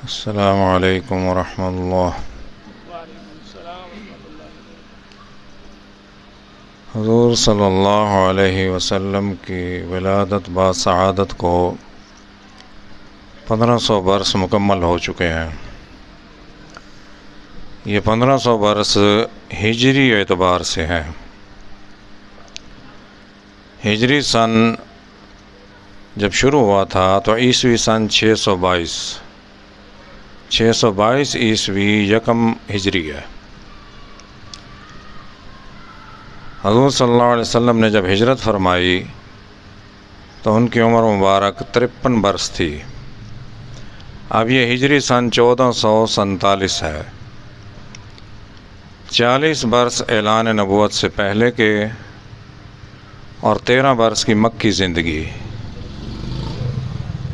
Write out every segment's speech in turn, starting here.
अस्सलामु अलैकुम वरहमतुल्लाह। हुज़ूर सल्लल्लाहु अलैहि वसल्लम की विलादत बाद सआदत को 1500 बरस मुकम्मल हो चुके हैं। ये 1500 बरस हिजरी एतबार से हैं। हिजरी सन जब शुरू हुआ था तो ईस्वी सन 622 ईस्वी यकम हिजरी है। हुज़ूर सल्लल्लाहु अलैहि वसल्लम ने जब हिजरत फरमाई तो उनकी उम्र मुबारक 53 बरस थी। अब ये हिजरी सन 1447 है। 40 बरस ऐलान नबूवत से पहले के और 13 बरस की मक्की ज़िंदगी,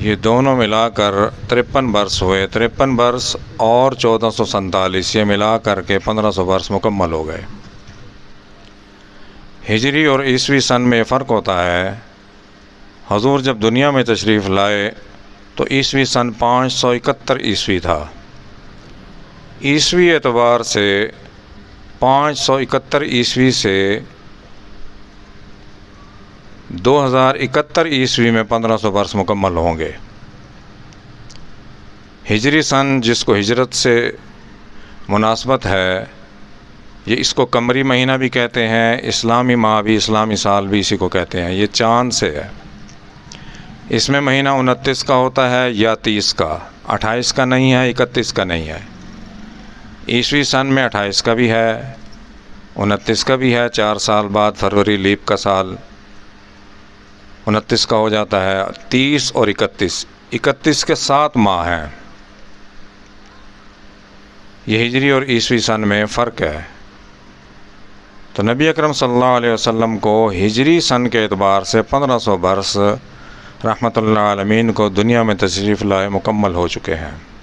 ये दोनों मिलाकर 53 बरस हुए। 53 बरस और 1447 ये मिला करके 1500 बरस मुकम्मल हो गए। हिजरी और ईस्वी सन में फ़र्क होता है। हुज़ूर जब दुनिया में तशरीफ़ लाए तो ईस्वी सन 571 ईस्वी था। ईस्वी एतबार से 571 ईस्वी से 2071 ईस्वी में 1500 बरस मुकम्मल होंगे। हिजरी सन जिसको हिजरत से मुनासबत है, ये इसको कमरी महीना भी कहते हैं, इस्लामी माह भी, इस्लामी साल भी इसी को कहते हैं। ये चाँद से है। इसमें महीना 29 का होता है या 30 का, 28 का नहीं है, 31 का नहीं है। ईस्वी सन में 28 का भी है, 29 का भी है। 4 साल बाद फरवरी लीप का साल 29 का हो जाता है। 30 और 31 के 7 माह हैं। ये हिजरी और ईस्वी सन में फ़र्क है। तो नबी अकरम सल्लल्लाहु अलैहि वसल्लम को हिजरी सन के एतबार से 1500 बरस रहमतुल्लाह आलमीन को दुनिया में तशरीफ़ लाए मुकम्मल हो चुके हैं।